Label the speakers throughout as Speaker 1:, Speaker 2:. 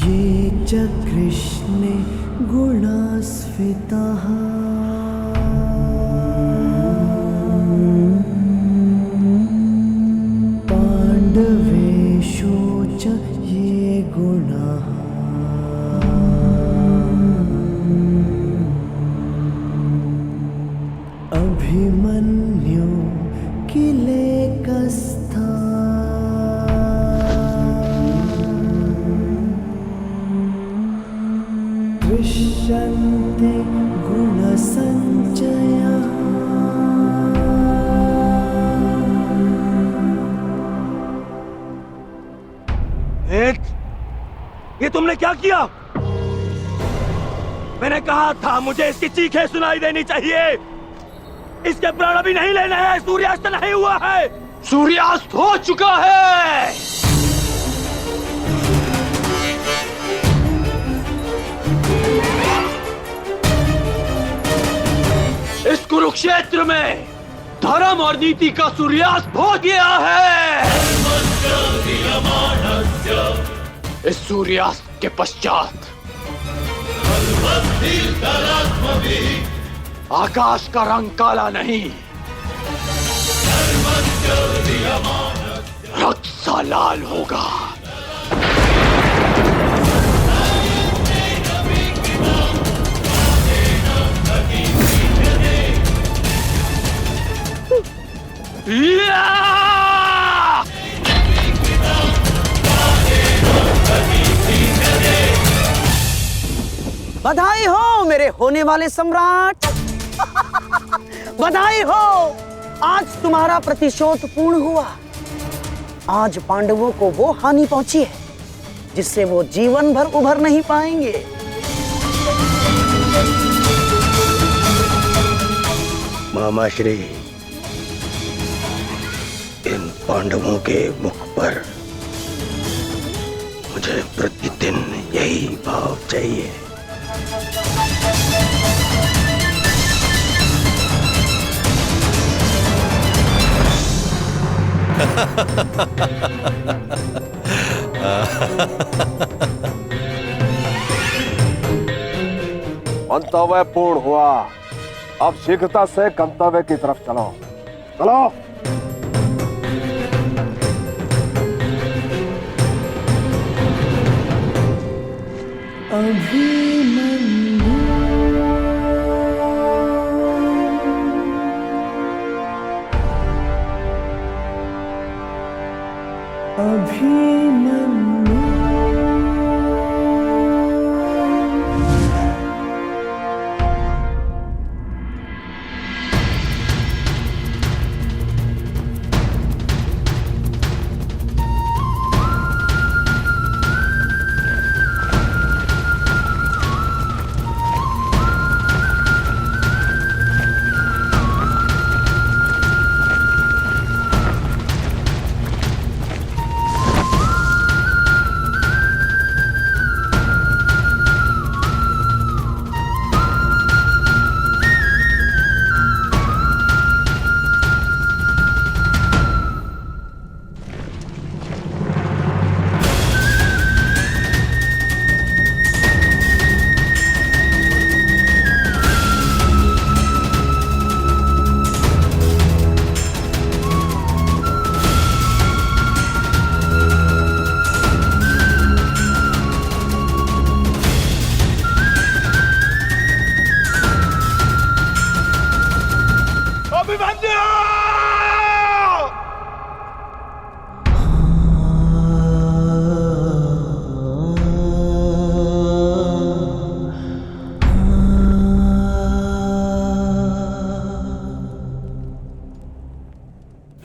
Speaker 1: ये च कृष्णे गुणास्फिताः पाण्डवेषु च ये गुणाः अभिमन्यु किलेकस्था दृश्यन्ते गुणसञ्चयः।
Speaker 2: ये तुमने क्या किया? मैंने कहा था मुझे इसकी चीखें सुनाई देनी चाहिए। इसके प्राण अभी नहीं लेने हैं। सूर्यास्त नहीं हुआ है। सूर्यास्त हो चुका है। इस कुरुक्षेत्र में धर्म और नीति का सूर्यास्त हो गया है। इस सूर्यास्त के पश्चात आकाश का रंग काला नहीं, रक्त सा लाल होगा।
Speaker 3: बधाई हो मेरे होने वाले सम्राट। बधाई हो, आज तुम्हारा प्रतिशोध पूर्ण हुआ। आज पांडवों को वो हानि पहुंची है जिससे वो जीवन भर उभर नहीं पाएंगे।
Speaker 2: मामाश्री, इन पांडवों के मुख पर मुझे प्रतिदिन यही भाव चाहिए।
Speaker 4: मंतव्य पूर्ण हुआ। अब शीघ्रता से गंतव्य की तरफ चलो। चलो।
Speaker 1: अभिमन्यु अभिमन्यु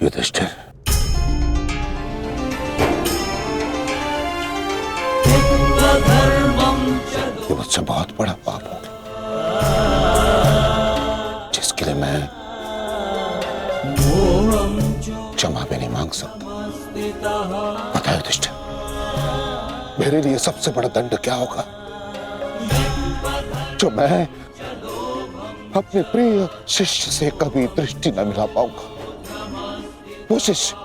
Speaker 2: युधिष्ठिर, ये मुझसे बहुत बड़ा पाप हो गया जिसके लिए मैं क्षमा भी नहीं मांग सकता। पता है युधिष्ठिर, मेरे लिए सबसे बड़ा दंड क्या होगा? जो मैं अपने प्रिय शिष्य से कभी दृष्टि न मिला पाऊंगा। वो शिष्य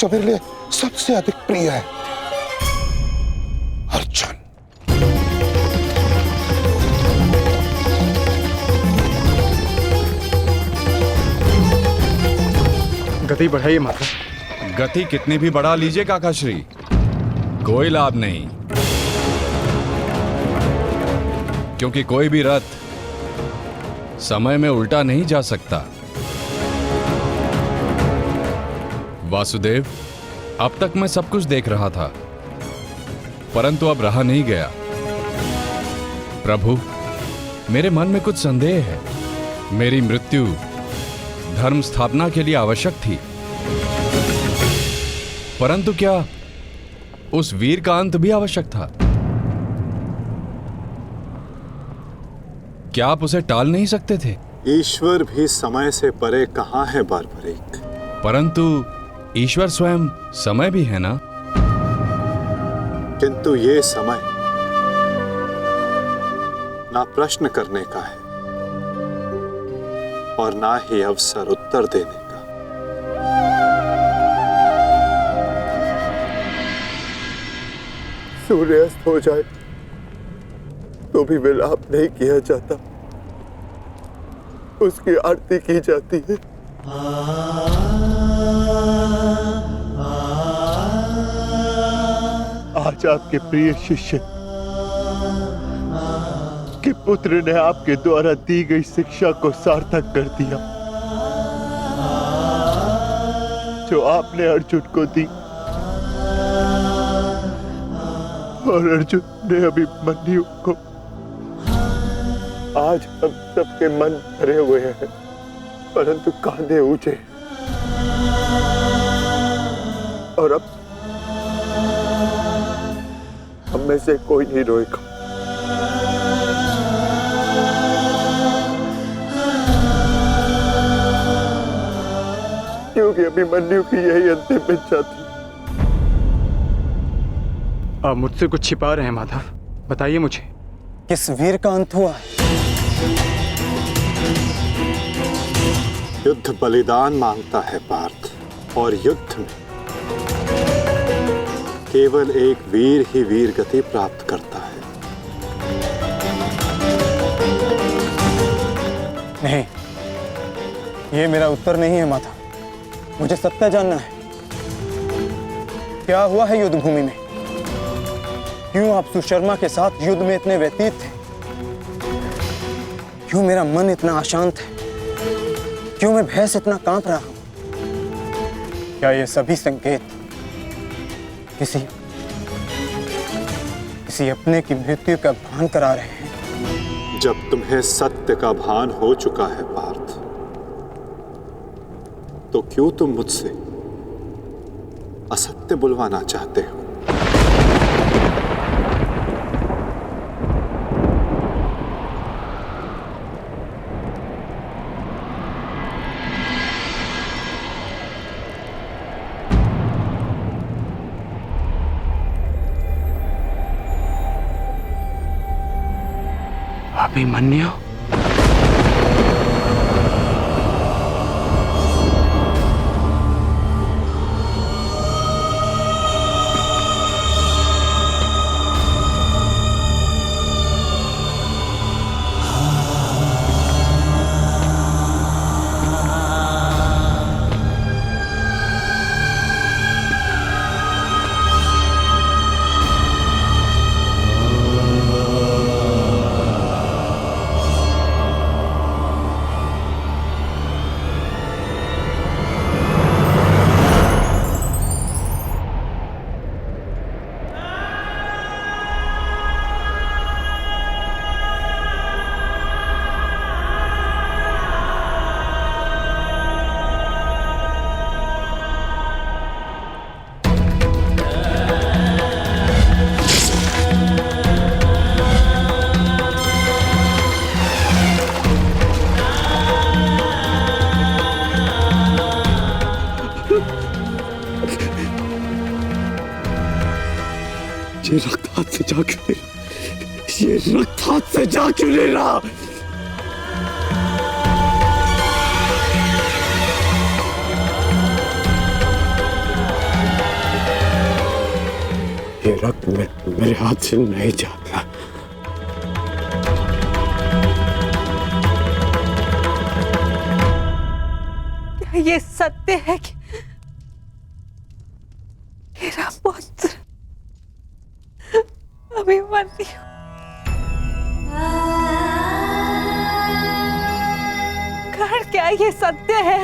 Speaker 2: जो मेरे लिए सबसे अधिक प्रिय है, अर्जुन।
Speaker 5: गति बढ़ाइए माता।
Speaker 6: गति कितनी भी बढ़ा लीजिए काकाश्री, कोई लाभ नहीं, क्योंकि कोई भी रथ समय में उल्टा नहीं जा सकता। वासुदेव, अब तक मैं सब कुछ देख रहा था, परंतु अब रहा नहीं गया। प्रभु, मेरे मन में कुछ संदेह है। मेरी मृत्यु धर्म स्थापना के लिए आवश्यक थी, परंतु क्या उस वीर का अंत भी आवश्यक था? क्या आप उसे टाल नहीं सकते थे?
Speaker 7: ईश्वर भी समय से परे कहाँ है बारबरीक?
Speaker 6: परंतु ईश्वर स्वयं समय भी है ना?
Speaker 7: किंतु ये समय ना प्रश्न करने का है और ना ही अवसर उत्तर देने का।
Speaker 8: सूर्यास्त हो जाए तो भी विलाप नहीं किया जाता, उसकी आरती की जाती है। आज आपके प्रिय शिष्य के पुत्र ने आपके द्वारा दी गई शिक्षा को सार्थक कर दिया, जो आपने अर्जुन को दी, और अर्जुन ने अभिमन्यु को। आज हम सबके मन भरे हुए हैं, परंतु कांधे ऊंचे, और अब हम में से कोई नहीं रोएगा। क्योंकि अभिमन्यु की यही अंतिम इच्छा थी।
Speaker 5: आप मुझसे कुछ छिपा रहे हैं माधव, बताइए मुझे।
Speaker 3: किस वीर का अंत हुआ है?
Speaker 7: युद्ध बलिदान मांगता है पार्थ, और युद्ध में केवल एक वीर ही वीर गति प्राप्त करता है।
Speaker 3: नहीं, ये मेरा उत्तर नहीं है माता। मुझे सत्य जानना है। क्या हुआ है युद्ध भूमि में? क्यों आप सुशर्मा के साथ युद्ध में इतने व्यतीत थे? क्यों मेरा मन इतना अशांत है? क्यों मैं भय से इतना कांप रहा हूं? क्या ये सभी संकेत किसी अपने की मृत्यु का भान करा रहे हैं?
Speaker 7: जब तुम्हें सत्य का भान हो चुका है पार्थ, तो क्यों तुम मुझसे असत्य बुलवाना चाहते हो?
Speaker 5: अभिमन्यु?
Speaker 8: ये रक्त हाथ से जा क्यों नहीं रहा? ये रक्त हाथ से जा क्यों नहीं रहा? ये रक्त मेरे हाथ से नहीं जाता।
Speaker 9: ये सत्य है कि मेरा पुत्र अभिमन्यु कर्ण, क्या ये सत्य है?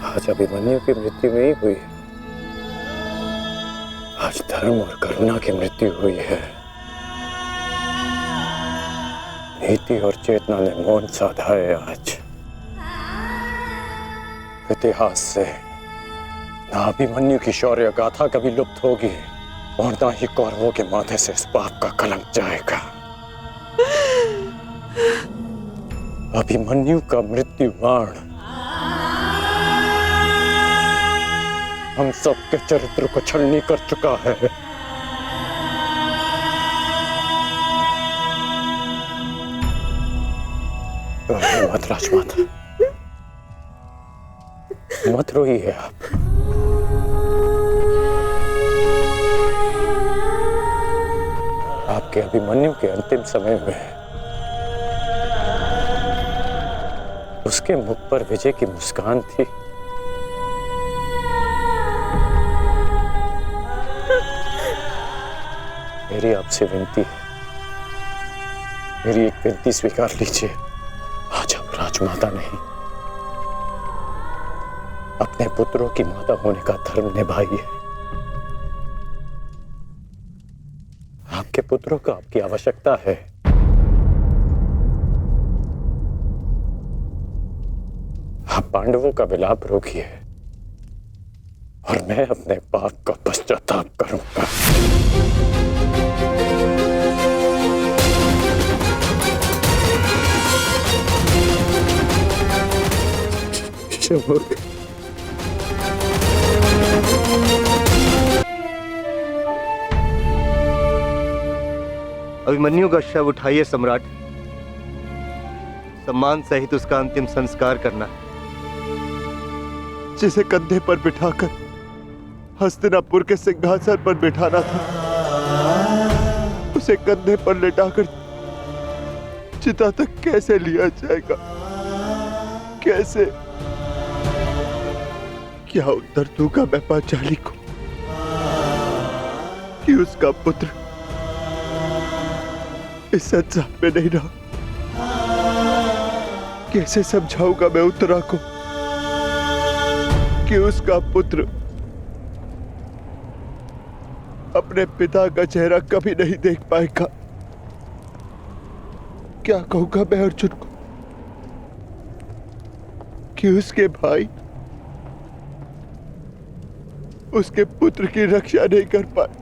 Speaker 3: आज अभिमन्यु की मृत्यु नहीं हुई है, आज धर्म और करुणा की मृत्यु हुई है। नीति और चेतना ने मौन साधा है। आज इतिहास से ना अभिमन्यु की शौर्य गाथा कभी लुप्त होगी और ना ही कौरवों के माथे से इस पाप का कलंक जाएगा। अभिमन्यु का मृत्यु बाण हम सबके चरित्र को छलनी कर चुका है। मत राजमाता, मत रोइए आप। आपके अभिमन्यु के अंतिम समय में उसके मुख पर विजय की मुस्कान थी। मेरी आपसे विनती है, मेरी एक विनती स्वीकार लीजिए। आज आप राजमाता नहीं, अपने पुत्रों की माता होने का धर्म निभाइए। आपके पुत्रों को आपकी आवश्यकता है। आप पांडवों का विलाप रोकिए और मैं अपने पाप का पश्चाताप करूंगा।
Speaker 10: अभिमन्यु का शव उठाइए सम्राट, सम्मान सहित उसका अंतिम संस्कार करना है।
Speaker 8: जिसे कंधे पर बिठाकर हस्तिनापुर के सिंहासन पर बिठाना था, उसे कंधे पर लेटाकर चिता तक कैसे लिया जाएगा? कैसे? क्या उत्तर दूंगा मैं पांचाली को कि उसका पुत्र इस संसार में नहीं रहा? कैसे समझाऊंगा मैं उत्तरा को कि उसका पुत्र अपने पिता का चेहरा कभी नहीं देख पाएगा? क्या कहूंगा मैं अर्जुन को कि उसके भाई उसके पुत्र की रक्षा नहीं कर पाए?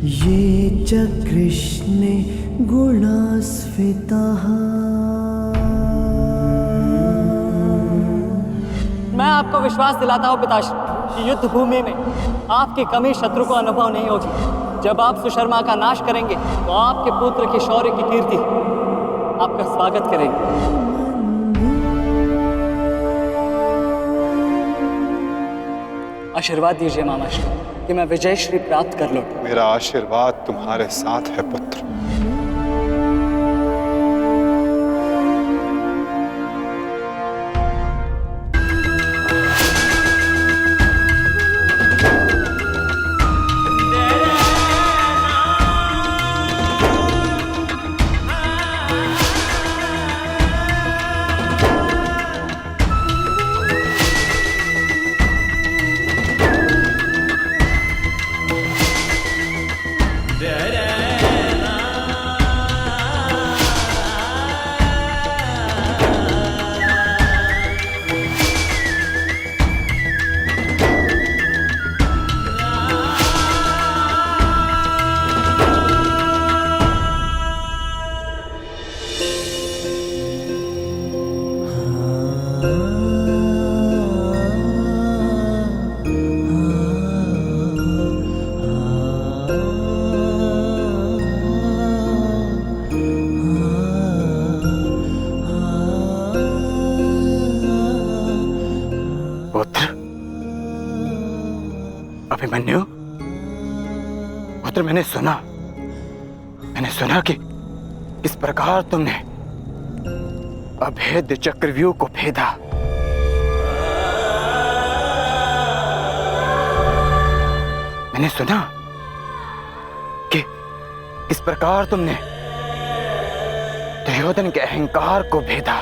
Speaker 1: ये च कृष्णे गुणास्फिताः।
Speaker 11: मैं आपको विश्वास दिलाता हूँ पिताश्री कि युद्ध भूमि में आपकी कमी शत्रु को अनुभव नहीं होगी। जब आप सुशर्मा का नाश करेंगे तो आपके पुत्र के शौर्य की कीर्ति आपका स्वागत करेंगे। आशीर्वाद दीजिए मामाश्री कि मैं विजय श्री प्राप्त कर लूं।
Speaker 7: मेरा आशीर्वाद तुम्हारे साथ है पुत्र।
Speaker 5: अभिमन्यु, पुत्र मैंने सुना कि इस प्रकार तुमने अभेद्य चक्रव्यूह को भेदा। मैंने सुना कि इस प्रकार तुमने दुर्योधन के अहंकार को भेदा।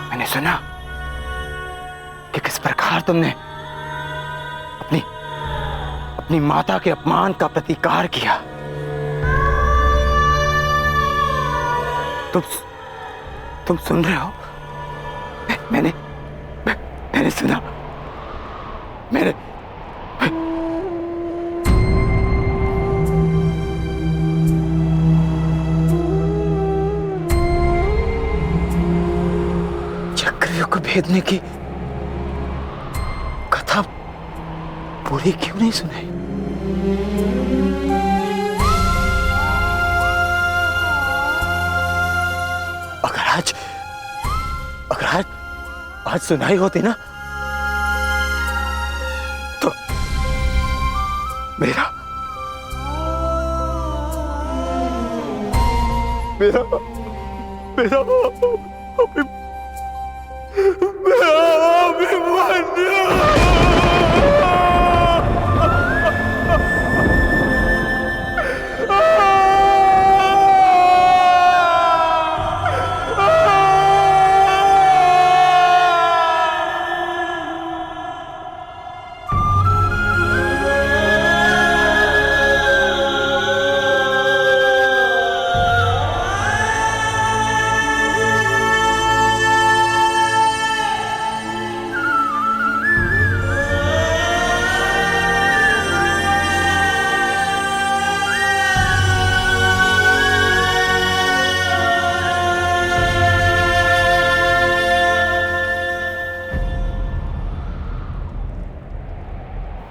Speaker 5: मैंने सुना कि किस प्रकार तुमने अपनी माता के अपमान का प्रतिकार किया। तुम सुन रहे हो? मैंने सुना। मैंने चक्रव्यूह को भेदने की कथा पूरी क्यों नहीं सुनाई? अगर आज सुनाई होती ना तो मेरा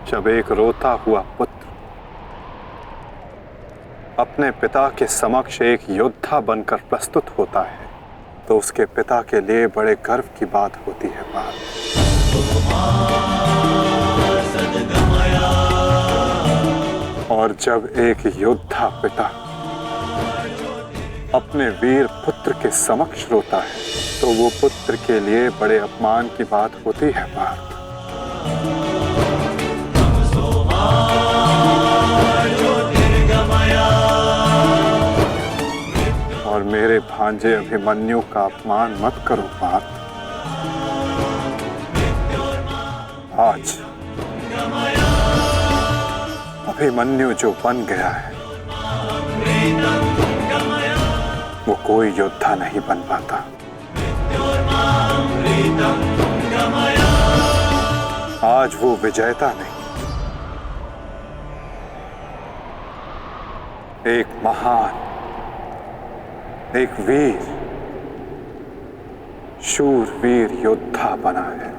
Speaker 7: जब एक रोता हुआ पुत्र अपने पिता के समक्ष एक योद्धा बनकर प्रस्तुत होता है तो उसके पिता के लिए बड़े गर्व की बात होती है। और जब एक योद्धा पिता अपने वीर पुत्र के समक्ष रोता है तो वो पुत्र के लिए बड़े अपमान की बात होती है। और मेरे भांजे अभिमन्यु का अपमान मत करो पार्थ। आज अभिमन्यु जो बन गया है वो कोई योद्धा नहीं बन पाता। आज वो विजेता नहीं, एक महान, एक वीर, शूरवीर योद्धा बना है।